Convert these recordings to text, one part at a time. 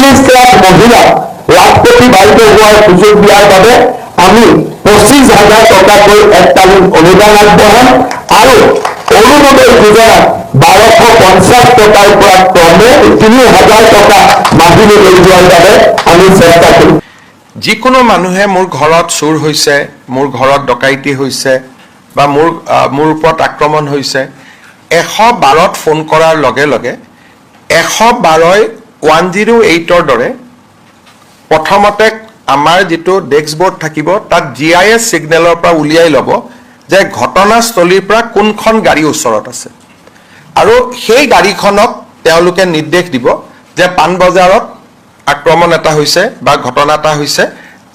40 লাখ মহিলা লাখপতি বাড়িতে হওয়াৰ সুযোগ দিয়াৰ বাবে আমি 25,000 টকাকৈ এককালীন অনুদান আগবঢ়াম আৰু অৰুণোদয় যোজনাত 1250 টকাৰ পৰা ক্ৰমে 3,000 টকা মাহিলী লৈ যোৱাৰ বাবে আমি চেষ্টা কৰিম। যিকোনো মানুহে মোৰ ঘৰত চুৰ হৈছে, মোৰ ঘৰত ডকাইতি হৈছে বা মোৰ ওপৰত আক্ৰমণ হৈছে 112ত ফোন কৰাৰ লগে লগে 112ই 108ৰ দৰে প্ৰথমতে আমাৰ যিটো ডেস্ক বোৰ্ড থাকিব তাত GIS সিগনেলৰ পৰা উলিয়াই ল'ব যে ঘটনাস্থলীৰ পৰা কোনখন গাড়ী ওচৰত আছে আৰু সেই গাড়ীখনক তেওঁলোকে নিৰ্দেশ দিব যে পাণবজাৰত আক্ৰমণ এটা হৈছে বা ঘটনা এটা হৈছে,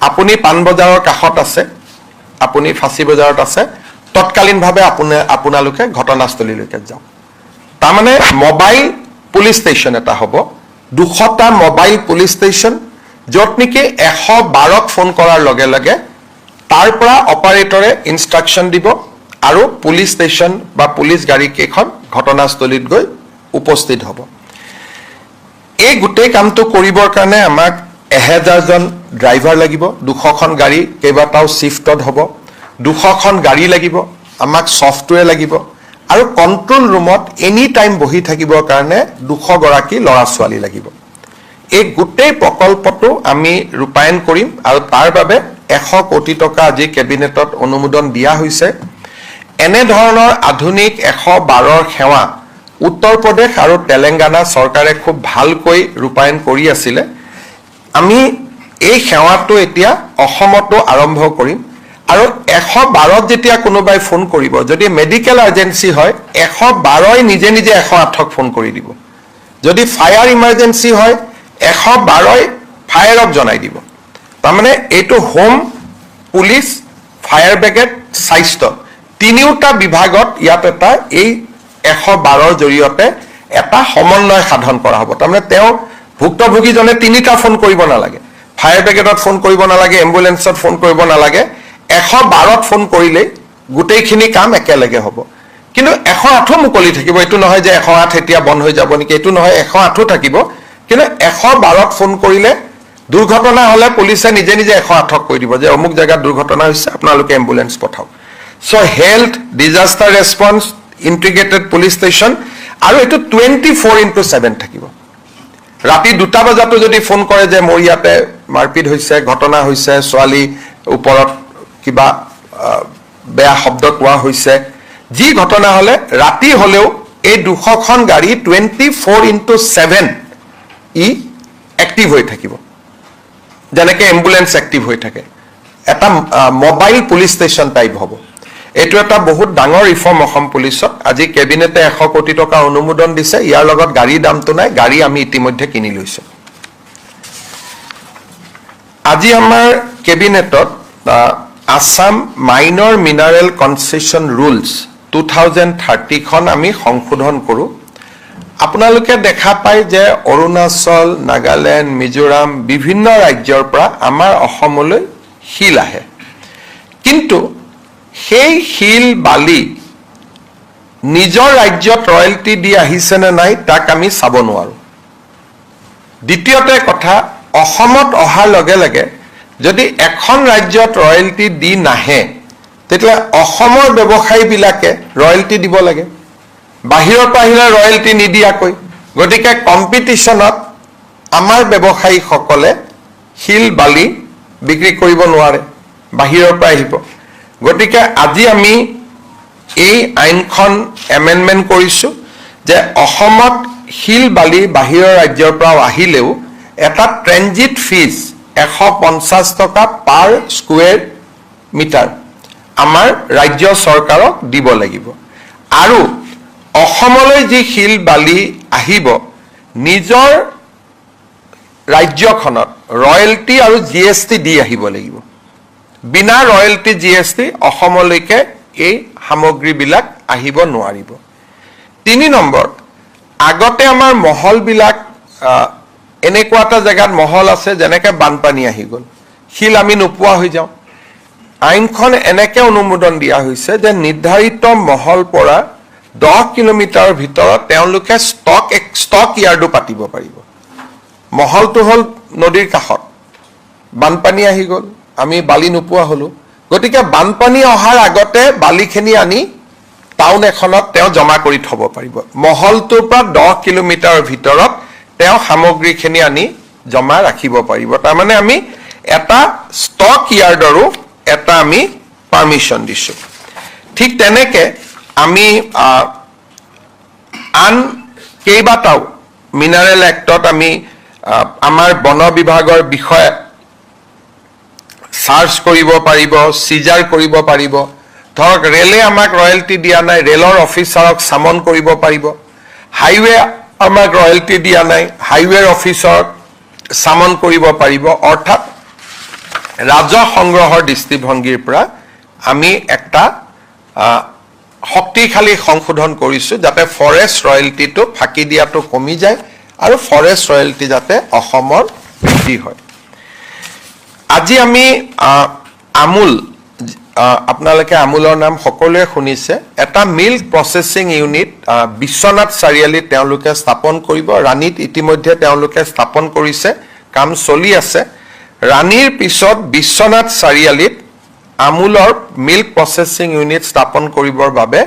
আপুনি পাণবজাৰৰ কাষত আছে, আপুনি ফাঁচী বজাৰত আছে, তৎকালীনভাৱে আপোনালোকে ঘটনাস্থলীলৈকে যাওক। তাৰমানে মোবাইল পুলিচ ষ্টেচন এটা হ'ব, 200টা মোবাইল পুলিচ ষ্টেচন, য'ত নেকি 112ক ফোন কৰাৰ লগে লগে তাৰ পৰা অপাৰেটৰে ইনষ্ট্ৰাকশ্যন দিব আৰু পুলিচ ষ্টেচন বা পুলিচ গাড়ী কেইখন ঘটনাস্থলীত গৈ উপস্থিত হ'ব। এই গোটেই কামটো কৰিবৰ কাৰণে আমাক 1000জন ড্ৰাইভাৰ লাগিব, 200খন গাড়ী কেইবাটাও শিফটত হ'ব, 200খন গাড়ী লাগিব, আমাক ছফ্টৱেৰ লাগিব আৰু কণ্ট্ৰল ৰুমত এনি টাইম বহি থাকিবৰ কাৰণে 200 গৰাকী ল'ৰা ছোৱালী লাগিব। এই গোটেই প্ৰকল্পটো আমি ৰূপায়ণ কৰিম আৰু তাৰ বাবে 100 কোটি টকা আজি কেবিনেটত অনুমোদন দিয়া হৈছে। এনেধৰণৰ আধুনিক 112ৰ সেৱা উত্তৰ প্ৰদেশ আৰু তেলেংগানা চৰকাৰে খুব ভালকৈ ৰূপায়ণ কৰি আছিলে। আমি এই সেৱাটো এতিয়া অসমতো আৰম্ভ কৰিম আৰু 112ত যেতিয়া কোনোবাই ফোন কৰিব, যদি মেডিকেল এমাৰ্জেঞ্চি হয় 112ই নিজে নিজে 108ক ফোন কৰি দিব, যদি ফায়াৰ ইমাৰ্জেঞ্চি হয় 112ই ফায়াৰক জনাই দিব। তাৰমানে এইটো হোম, পুলিচ, ফায়াৰ ব্ৰিগেড, স্বাস্থ্য তিনিওটা বিভাগত ইয়াত এটা এই 112ৰ জৰিয়তে এটা সমন্বয় সাধন কৰা হ'ব। তাৰমানে তেওঁ ভুক্তভোগীজনে 3টা ফোন কৰিব নালাগে, ফায়াৰ ব্ৰিগেডত ফোন কৰিব নালাগে, এম্বুলেন্সত ফোন কৰিব নালাগে, 112ত ফোন কৰিলেই গোটেইখিনি কাম একেলগে হ'ব। কিন্তু 108ও মুকলি থাকিব, এইটো নহয় যে 108 এতিয়া বন্ধ হৈ যাব নেকি, এইটো নহয়, 108ও থাকিব। কিন্তু 112ত ফোন কৰিলে দুৰ্ঘটনা হ'লে পুলিচে নিজে নিজে 108ক কৈ দিব যে অমুক জেগাত দুৰ্ঘটনা হৈছে, আপোনালোকে এম্বুলেন্স পঠাওক। So' health, disaster response, integrated police station আৰু এইটো 24/7 থাকিব। ৰাতি 2টা বজাতো যদি ফোন কৰে যে মোৰ ইয়াতে মাৰপিট হৈছে, ঘটনা হৈছে, ছোৱালী ওপৰত কিবা বেয়া শব্দ কোৱা হৈছে, যি ঘটনা হ'লে ৰাতি হ'লেও এই 200খন গাড়ী 24/7 ই এক্টিভ হৈ থাকিব, যেনেকৈ এম্বুলেন্স এক্টিভ হৈ থাকে। এটা মোবাইল পুলিচ ষ্টেচন টাইপ হ'ব। এইটো এটা বহুত ডাঙৰ ৰিফৰ্ম অসম পুলিচত। আজি কেবিনেটে 100 কোটি টকা অনুমোদন দিছে, ইয়াৰ লগত গাড়ীৰ দামটো নাই, গাড়ী আমি ইতিমধ্যে কিনি লৈছো। আজি আমাৰ কেবিনেটত Assam minor mineral concession rules 2030খন আমি সংশোধন কৰোঁ। আপোনালোকে দেখা পায় যে অৰুণাচল, নাগালেণ্ড, মিজোৰাম বিভিন্ন ৰাজ্যৰ পৰা আমাৰ অসমলৈ শিল আহে, কিন্তু সেই শিল বালি নিজৰ ৰাজ্যত ৰয়েলটি দি আহিছেনে নাই তাক আমি চাব নোৱাৰোঁ। দ্বিতীয়তে কথা, অসমত অহাৰ লগে লগে যদি এখন ৰাজ্যত ৰয়েলটি দি নাহে তেতিয়াহ'লে অসমৰ ব্যৱসায়ীবিলাকে ৰয়েলটি দিব লাগে, বাহিৰৰ পৰা আহিলে ৰয়েলটি নিদিয়াকৈ। গতিকে কম্পিটিশ্যনত আমাৰ ব্যৱসায়ীসকলে শিল বালি বিক্ৰী কৰিব নোৱাৰে, বাহিৰৰ পৰা আহিব। গতিকে আজি আমি এই আইনখন এমেণ্ডমেণ্ট কৰিছোঁ যে অসমত শিল বালি বাহিৰৰ ৰাজ্যৰ পৰা আহিলেও এটা ট্ৰেনজিট ফিজ 150 টকা পাৰ স্কুৱেৰ মিটাৰ আমাৰ ৰাজ্য চৰকাৰক দিব লাগিব। আৰু অসমলৈ যি শিল বালি আহিব নিজৰ ৰাজ্যখনত ৰয়েলটি আৰু GST দি আহিব লাগিব। বিনা ৰয়েলটি GST অসমলৈকে এই সামগ্ৰীবিলাক আহিব নোৱাৰিব। 3 নম্বৰ, আগতে আমাৰ মহলবিলাক এনেকুৱা এটা জেগাত মহল আছে যেনেকৈ বানপানী আহি গ'ল, শিল আমি নোপোৱা হৈ যাওঁ। আইনখন এনেকৈ অনুমোদন দিয়া হৈছে যে নিৰ্ধাৰিত মহল পৰা 10 কিলোমিটাৰৰ ভিতৰত তেওঁলোকে ষ্টক ইয়াৰ্ডো পাতিব পাৰিব। মহলটোহল নদীৰ কাষত বানপানী আহি গ'ল, আমি বালি নোপোৱা হ'লো। গতিকে বানপানী অহাৰ আগতে বালিখিনি আনি টাউন এখনত তেওঁ জমা কৰি থ'ব পাৰিব। মহলটোৰ পৰা 10 কিলোমিটাৰৰ ভিতৰত তেওঁ সামগ্ৰীখিনি আনি জমা ৰাখিব পাৰিব। তাৰমানে আমি এটা ষ্টক ইয়াৰ্ডৰো এটা আমি পাৰ্মিশ্যন দিছোঁ। ঠিক তেনেকে আমি আন কেইবাটাও মিনাৰেল এক্টত আমি আমাৰ বন বিভাগৰ বিষয়ে চাৰ্চ কৰিব পাৰিব, চিজাৰ কৰিব পাৰিব। ধৰক ৰেলে আমাক ৰয়েলটি দিয়া নাই, ৰেলৰ অফিচাৰক চামন কৰিব পাৰিব। হাইৱে আমাক ৰয়েলটি দিয়া নাই, হাইৱেৰ অফিচাৰক চামন কৰিব পাৰিব। অৰ্থাৎ ৰাজহ সংগ্ৰহৰ দৃষ্টিভংগীৰ পৰা আমি একটা শক্তিশালী সংশোধন কৰিছোঁ, যাতে ফৰেষ্ট ৰয়েলটিটো ফাঁকি দিয়াটো কমি যায় আৰু ফৰেষ্ট ৰয়েলটি যাতে অসমৰ বৃদ্ধি হয়। আজি আমি আমুল, আপোনালোকে আমুলৰ নাম সকলোৱে শুনিছে, এটা মিল্ক প্ৰচেছিং ইউনিট বিশ্বনাথ চাৰিআলিত তেওঁলোকে স্থাপন কৰিব। ৰাণীত ইতিমধ্যে তেওঁলোকে স্থাপন কৰিছে, কাম চলি আছে। ৰাণীৰ পিছত বিশ্বনাথ চাৰিআলিত আমুলৰ মিল্ক প্ৰচেছিং ইউনিট স্থাপন কৰিবৰ বাবে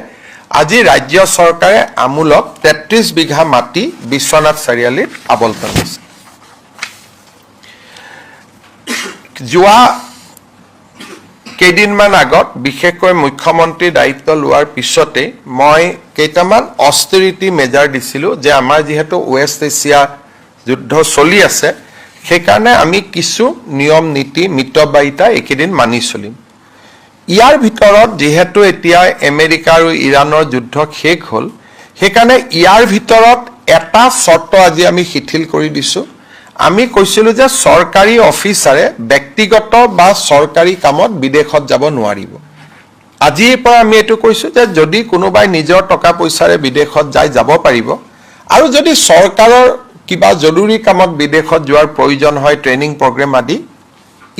আজি ৰাজ্য চৰকাৰে আমুলক 33 বিঘা মাটি বিশ্বনাথ চাৰিআলিত আবণ্টন দিছে। যোৱা কেইদিনমান আগত বিশেষকৈ মুখ্যমন্ত্ৰীৰ দায়িত্ব লোৱাৰ পিছতে মই কেইটামান অষ্টেৰিটি মেজাৰ দিছিলোঁ যে আমাৰ যিহেতু ৱেষ্ট এছিয়া যুদ্ধ চলি আছে, সেইকাৰণে আমি কিছু নিয়ম নীতি মিতব্যয়িতা এইকেইদিন মানি চলিম। ইয়াৰ ভিতৰত যিহেতু এতিয়া আমেৰিকা আৰু ইৰাণৰ যুদ্ধ শেষ হ'ল, সেইকাৰণে ইয়াৰ ভিতৰত এটা চৰ্ত আজি আমি শিথিল কৰি দিছোঁ। আমি কৈছিলোঁ যে চৰকাৰী অফিচাৰে ব্যক্তিগত বা চৰকাৰী কামত বিদেশত যাব নোৱাৰিব। আজিৰ পৰা আমি এইটো কৈছোঁ যে যদি কোনোবাই নিজৰ টকা পইচাৰে বিদেশত যায় যাব পাৰিব, আৰু যদি চৰকাৰৰ কিবা জৰুৰী কামত বিদেশত যোৱাৰ প্ৰয়োজন হয়, ট্ৰেইনিং প্ৰগ্ৰেম আদি,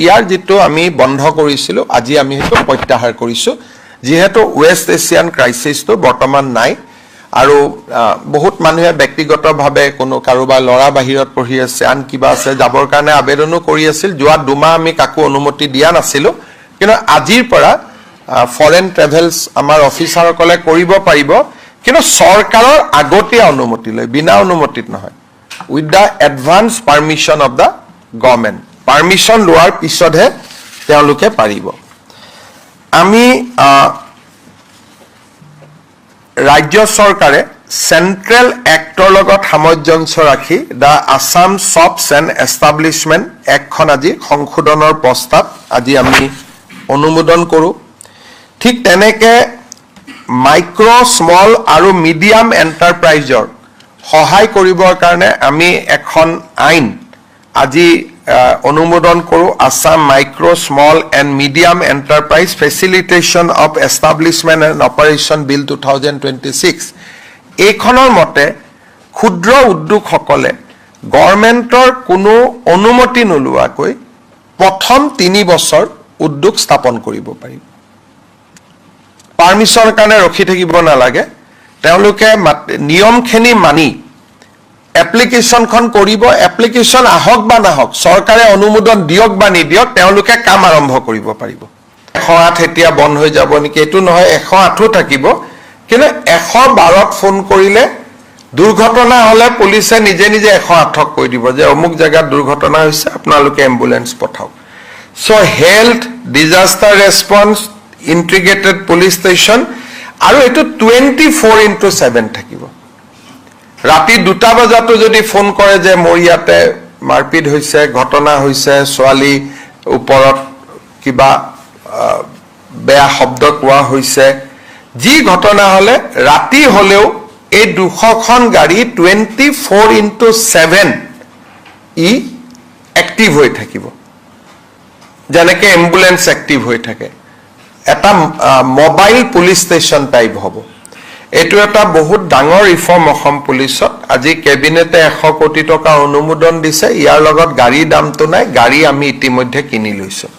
ইয়াৰ যিটো আমি বন্ধ কৰিছিলোঁ আজি আমি সেইটো প্ৰত্যাহাৰ কৰিছোঁ। যিহেতু ৱেষ্ট এছিয়ান ক্ৰাইচিছটো বৰ্তমান নাই আৰু বহুত মানুহে ব্যক্তিগতভাৱে কোনো কাৰোবাৰ ল'ৰা বাহিৰত পঢ়ি আছে, আন কিবা আছে, যাবৰ কাৰণে আবেদনো কৰি আছিল। যোৱা 2 মাহ আমি কাকো অনুমতি দিয়া নাছিলোঁ, কিন্তু আজিৰ পৰা ফৰেন ট্ৰেভেলছ আমাৰ অফিচাৰসকলে কৰিব পাৰিব, কিন্তু চৰকাৰৰ আগতীয়া অনুমতি লৈ, বিনা অনুমতিত নহয়, with the advance permission of the government. Permission লোৱাৰ পিছতহে তেওঁলোকে পাৰিব। আমি ৰাজ্য চৰকাৰে চেণ্ট্ৰেল এক্টৰ লগত সামঞ্জস্য ৰাখি the Assam shops and establishment এক্টখন আজি সংশোধনৰ প্ৰস্তাৱ আজি আমি অনুমোদন কৰোঁ। ঠিক তেনেকৈ মাইক্ৰ', স্মল আৰু মিডিয়াম এণ্টাৰপ্ৰাইজৰ সহায় কৰিবৰ কাৰণে আমি এখন আইন আজি অনুমোদন কৰোঁ, Assam micro', small and medium enterprise facilitation of establishment and operation bill 2026। এইখনৰ মতে ক্ষুদ্ৰ উদ্যোগসকলে গভৰ্ণমেণ্টৰ কোনো অনুমতি নোলোৱাকৈ প্ৰথম 3 বছৰ উদ্যোগ স্থাপন কৰিব পাৰিব। পাৰ্মিশ্যনৰ কাৰণে ৰখি থাকিব নালাগে, তেওঁলোকে নিয়মখিনি মানি এপ্লিকেশ্যনখন কৰিব। এপ্লিকেশ্যন আহক বা নাহক, চৰকাৰে অনুমোদন দিয়ক বা নিদিয়ক, তেওঁলোকে কাম আৰম্ভ কৰিব পাৰিব। 108 এতিয়া বন্ধ হৈ যাব নেকি, এইটো নহয়, 108ও থাকিব। কিন্তু 112ত ফোন কৰিলে দুৰ্ঘটনা হ'লে পুলিচে নিজে নিজে 108ক কৈ দিব যে অমুক জেগাত দুৰ্ঘটনা হৈছে, আপোনালোকে এম্বুলেন্স পঠাওক। So' health, disaster response, integrated police station, আৰু এইটো 24x7 থাকিব। ৰাতি 2টা বজাতো যদি ফোন কৰে যে মোৰ ইয়াতে মাৰপিট হৈছে, ঘটনা হৈছে, ছোৱালী ওপৰত কিবা বেয়া শব্দ কোৱা হৈছে, যি ঘটনা হ'লে ৰাতি হ'লেও এই 200খন গাড়ী 24x7 ই এক্টিভ হৈ থাকিব, যেনেকৈ এম্বুলেন্স এক্টিভ হৈ থাকে। এটা মোবাইল পুলিচ ষ্টেচন টাইপ হ'ব। এইটো এটা বহুত ডাঙৰ ৰিফৰ্ম অসম পুলিচত। আজি কেবিনেটে 100 কোটি টকা অনুমোদন দিছে। ইয়াৰ লগত গাড়ীৰ দামটো নাই, গাড়ী আমি ইতিমধ্যে কিনি লৈছোঁ।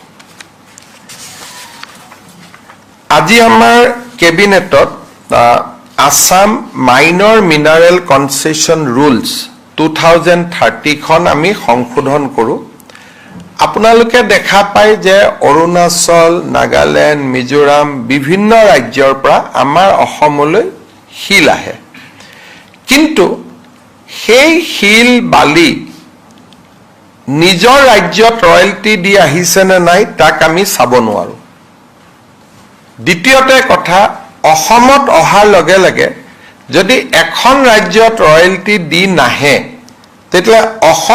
আজি আমাৰ কেবিনেটত Assam minor mineral concession rules 2030খন আমি সংশোধন কৰোঁ। আপোনালোকে দেখা পায় যে অৰুণাচল, নাগালেণ্ড, মিজোৰাম বিভিন্ন ৰাজ্যৰ পৰা আমাৰ অসমলৈ শিল আহে, কিন্তু সেই শিল বালি নিজৰ ৰাজ্যত ৰয়েলটি দি আহিছেনে নাই তাক আমি চাব নোৱাৰোঁ। দ্বিতীয়তে কথা, অসমত অহাৰ লগে লগে যদি এখন ৰাজ্যত ৰয়েলটি দি নাহে, তেতিয়াহ'লে অসম